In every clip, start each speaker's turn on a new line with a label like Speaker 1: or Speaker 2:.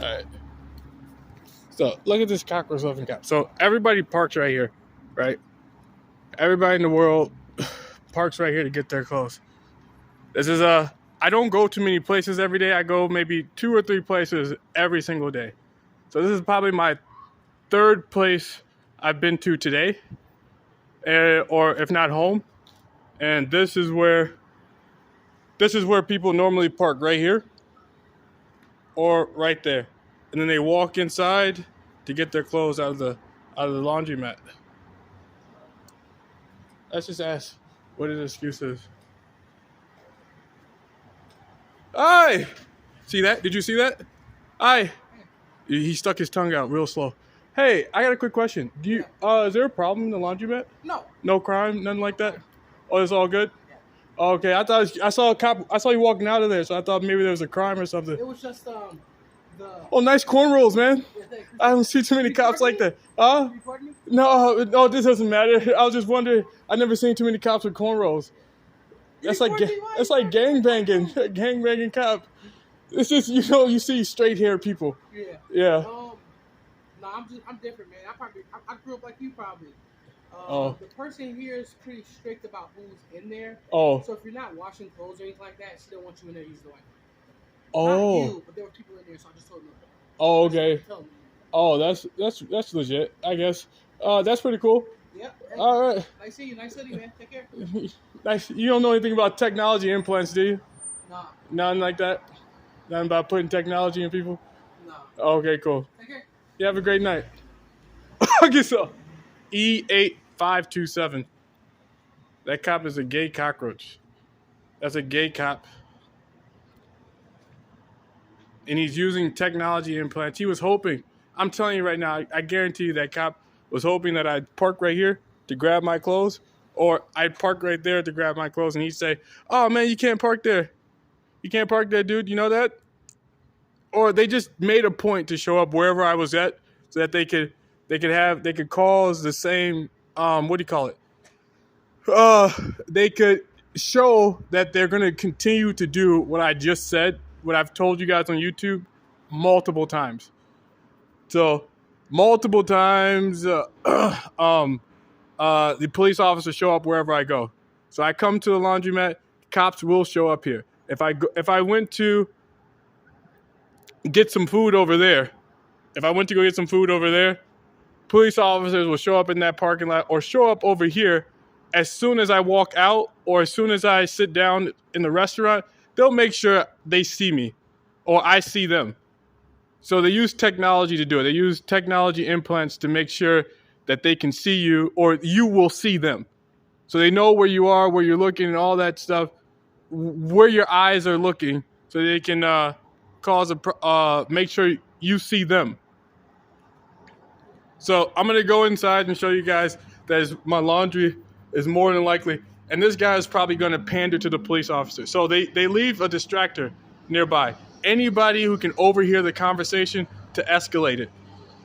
Speaker 1: All right. So look at this cockroach loving cop. So everybody parks right here, right? Everybody in the world parks right here to get their clothes. This is I don't go to many places every day. I go maybe 2 or 3 places every single day. So this is probably my 3rd place I've been to today, or if not home. And this is where people normally park, right here or right there, and then they walk inside to get their clothes out of the laundromat. Let's just ask what his excuse is. Hi, see that? Did you see that? Hi. He stuck his tongue out real slow. Hey, I got a quick question. Do you is there a problem in the laundromat?
Speaker 2: No.
Speaker 1: No crime, nothing like that. Oh, it's all good. Yeah. Okay, I saw a cop. I saw you walking out of there, so I thought maybe there was a crime or something.
Speaker 2: It was just the.
Speaker 1: Oh, nice cornrows, man. I don't see too many cops like that. Huh? No, this doesn't matter. I was just wondering. I never seen too many cops with cornrows. That's like gangbanging, gangbanging cop. It's just, you see straight hair people.
Speaker 2: Yeah.
Speaker 1: Yeah.
Speaker 2: No, I'm different, man. I grew up like you probably. The person here is pretty strict about who's in there.
Speaker 1: Oh.
Speaker 2: So if you're not washing clothes or anything like that, she don't want you in there using the wiper.
Speaker 1: Oh.
Speaker 2: Not you, but there were people in there, so I just told them.
Speaker 1: Oh, okay. Oh, that's legit, I guess. That's pretty cool.
Speaker 2: Yep. Hey,
Speaker 1: all right.
Speaker 2: Nice seeing you. Nice city, man. Take care.
Speaker 1: Nice. You don't know anything about technology implants, do you?
Speaker 2: Nah.
Speaker 1: Nothing like that? Nothing about putting technology in people?
Speaker 2: No.
Speaker 1: Okay, cool.
Speaker 2: Take care.
Speaker 1: You have a great night. I guess so. E8527. That cop is a gay cockroach. That's a gay cop. And he's using technology implants. He was hoping, I'm telling you right now, I guarantee you that cop was hoping that I'd park right here to grab my clothes, or I'd park right there to grab my clothes, and he'd say, "Oh man, you can't park there. You can't park there, dude. You know that?" Or they just made a point to show up wherever I was at, so that they could cause the same what do you call it? They could show that they're gonna continue to do what I just said, what I've told you guys on YouTube multiple times. So multiple times, the police officers show up wherever I go. So I come to the laundromat, cops will show up here. If I went to get some food over there, police officers will show up in that parking lot or show up over here as soon as I walk out or as soon as I sit down in the restaurant. They'll make sure they see me or I see them. So they use technology to do it. They use technology implants to make sure that they can see you or you will see them. So they know where you are, where you're looking, and all that stuff, where your eyes are looking, so they can make sure you see them. So I'm going to go inside and show you guys that my laundry is more than likely. And this guy is probably going to pander to the police officer. So they leave a distractor nearby. Anybody who can overhear the conversation to escalate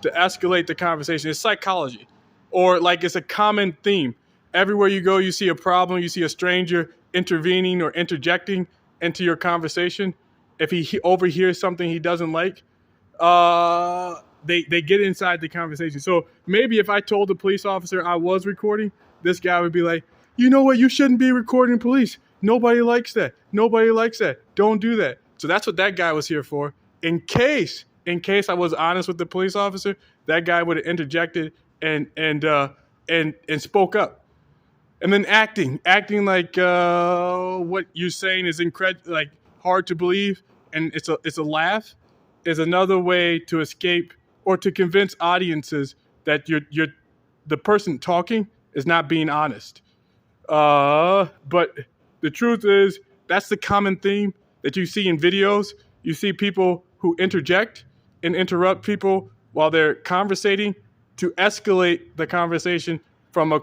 Speaker 1: the conversation. It's psychology, or like it's a common theme. Everywhere you go, you see a problem, you see a stranger intervening or interjecting into your conversation. If he overhears something he doesn't like, they get inside the conversation. So maybe if I told the police officer I was recording, this guy would be like, "You know what? You shouldn't be recording police. Nobody likes that. Nobody likes that. Don't do that." So that's what that guy was here for. In case I was honest with the police officer, that guy would have interjected and spoke up. And then acting like what you're saying is like hard to believe, and it's a laugh, is another way to escape or to convince audiences that you're the person talking is not being honest. But the truth is, that's the common theme that you see in videos. You see people who interject and interrupt people while they're conversating to escalate the conversation from a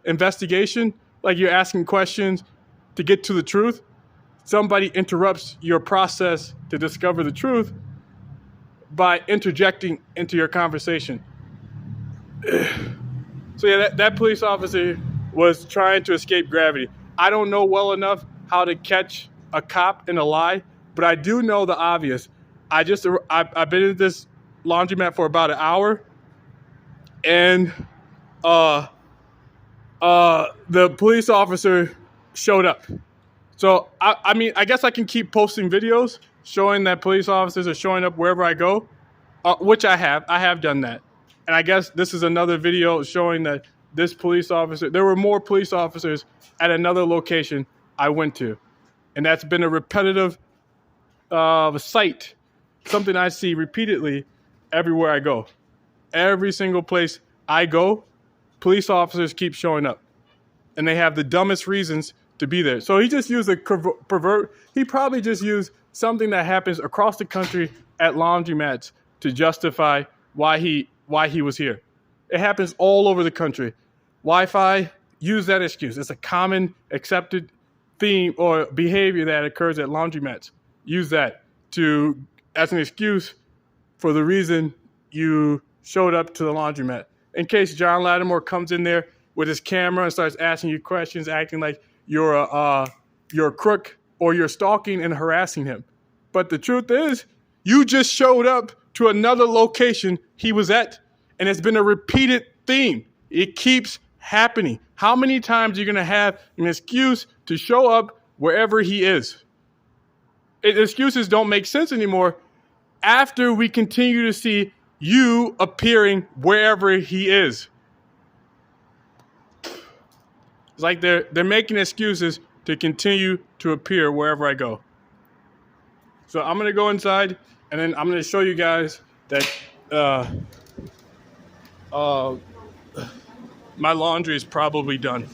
Speaker 1: investigation, like you're asking questions to get to the truth. Somebody interrupts your process to discover the truth by interjecting into your conversation. So yeah, that police officer was trying to escape gravity. I don't know well enough how to catch a cop in a lie, but I do know the obvious. I've been in this laundromat for about an hour, and uh the police officer showed up. So I mean, I guess I can keep posting videos showing that police officers are showing up wherever I go, which I have. I have done that, and I guess this is another video showing that this police officer. There were more police officers at another location I went to, and that's been a repetitive sight, something I see repeatedly everywhere I go. Every single place I go, police officers keep showing up, and they have the dumbest reasons to be there. So he just used a pervert. He probably just used something that happens across the country at laundromats to justify why he was here. It happens all over the country. Wi-Fi, use that excuse. It's a common accepted theme or behavior that occurs at laundromats. Use that as an excuse for the reason you showed up to the laundromat. In case John Lattimore comes in there with his camera and starts asking you questions, acting like you're a crook or you're stalking and harassing him. But the truth is, you just showed up to another location he was at, and it's been a repeated theme. It keeps happening. How many times are you going to have an excuse to show up wherever he is? Excuses don't make sense anymore after we continue to see you appearing wherever he is. It's like they're making excuses to continue to appear wherever I go. So I'm going to go inside, and then I'm going to show you guys that my laundry is probably done.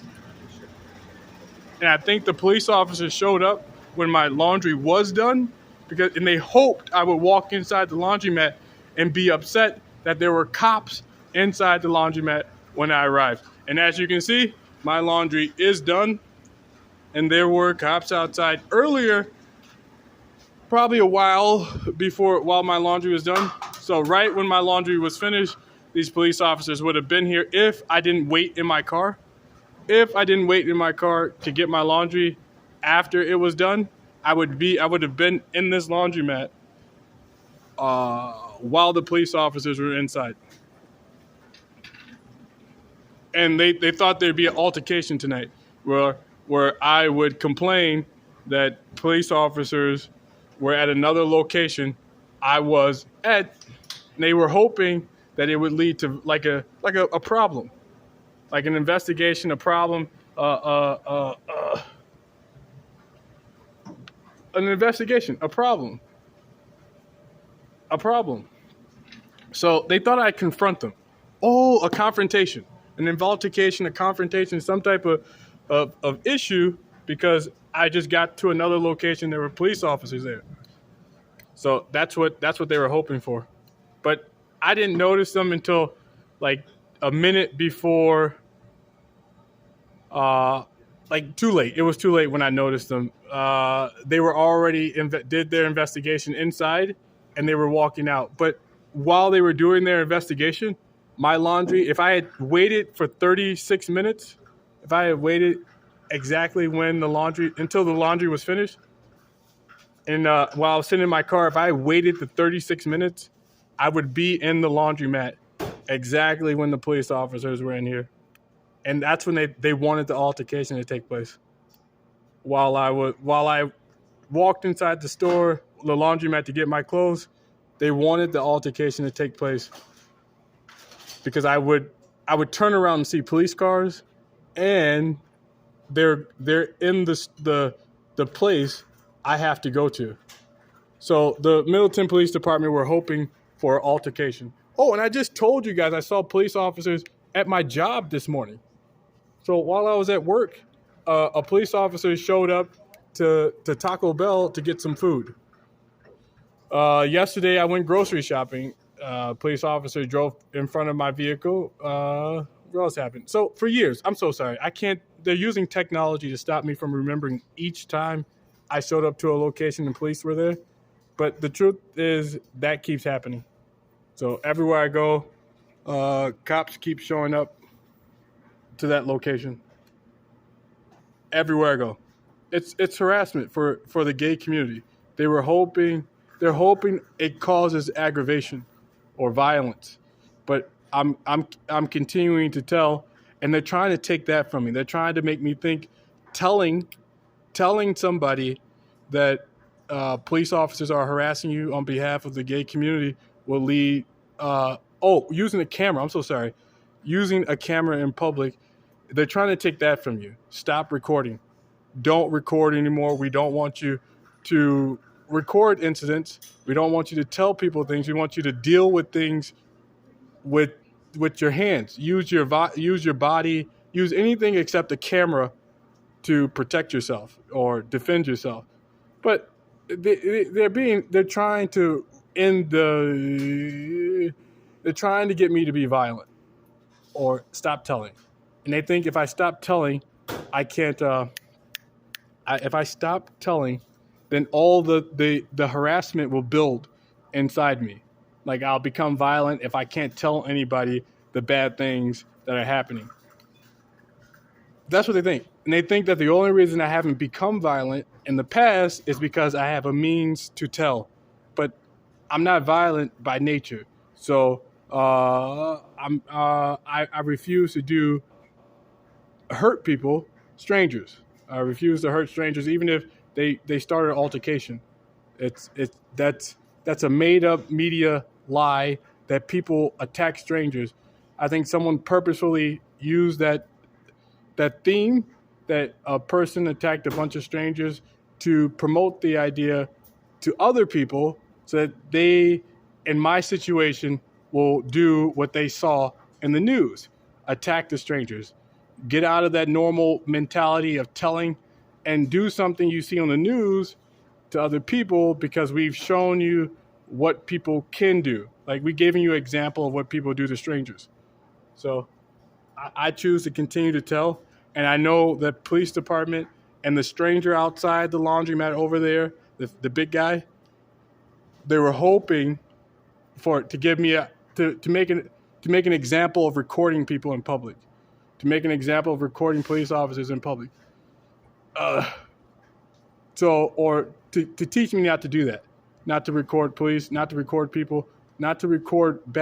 Speaker 1: And I think the police officers showed up when my laundry was done, and they hoped I would walk inside the laundromat and be upset that there were cops inside the laundromat when I arrived. And as you can see, my laundry is done, and there were cops outside earlier, probably a while while my laundry was done. So right when my laundry was finished, these police officers would have been here if I didn't wait in my car. If I didn't wait in my car to get my laundry after it was done, I would have been in this laundromat while the police officers were inside. And they thought there'd be an altercation tonight where I would complain that police officers were at another location I was at. And they were hoping that it would lead to like a problem, like an investigation, a problem, an investigation, a problem. So they thought I'd confront them. Oh, a confrontation, an altercation, a confrontation, some type of issue, because I just got to another location. There were police officers there. So that's what they were hoping for. But I didn't notice them until like a minute before, too late. It was too late when I noticed them. They were already did their investigation inside, and they were walking out. But while they were doing their investigation, my laundry, if I had waited for 36 minutes, if I had waited exactly until the laundry was finished, and while I was sitting in my car, if I waited the 36 minutes, I would be in the laundromat exactly when the police officers were in here. And that's when they wanted the altercation to take place. While I walked inside the store, the laundromat, to get my clothes, they wanted the altercation to take place because I would turn around and see police cars, and they're in the place I have to go to. So the Middleton Police Department were hoping for an altercation. Oh, and I just told you guys I saw police officers at my job this morning. So while I was at work, a police officer showed up to Taco Bell to get some food. Yesterday, I went grocery shopping. Police officer drove in front of my vehicle. What else happened? So for years, I'm so sorry. They're using technology to stop me from remembering each time I showed up to a location and police were there. But the truth is that keeps happening. So everywhere I go, cops keep showing up to that location. Everywhere I go. It's harassment for the gay community. They were hoping they're hoping it causes aggravation or violence. But I'm continuing to tell, and they're trying to take that from me. They're trying to make me think telling somebody that police officers are harassing you on behalf of the gay community will lead. Using a camera. I'm so sorry. Using a camera in public, they're trying to take that from you. Stop recording. Don't record anymore. We don't want you to record incidents. We don't want you to tell people things. We want you to deal with things with your hands. Use your body. Use anything except a camera to protect yourself or defend yourself. But they're trying to they're trying to get me to be violent or stop telling. And they think if I stop telling, I can't. If I stop telling, then all the harassment will build inside me. Like I'll become violent if I can't tell anybody the bad things that are happening. That's what they think. And they think that the only reason I haven't become violent in the past is because I have a means to tell. But I'm not violent by nature. So I refuse to hurt people, strangers. I refuse to hurt strangers, even if they started an altercation. That's a made up media lie that people attack strangers. I think someone purposefully used that theme that a person attacked a bunch of strangers to promote the idea to other people so that they, in my situation, will do what they saw in the news, attack the strangers. Get out of that normal mentality of telling and do something you see on the news to other people because we've shown you what people can do. Like we've given you an example of what people do to strangers. So I choose to continue to tell. And I know the police department and the stranger outside the laundromat over there, the big guy, they were hoping to give me to make an example of recording people in public, to make an example of recording police officers in public. Or to teach me not to do that, not to record police, not to record people, not to record bad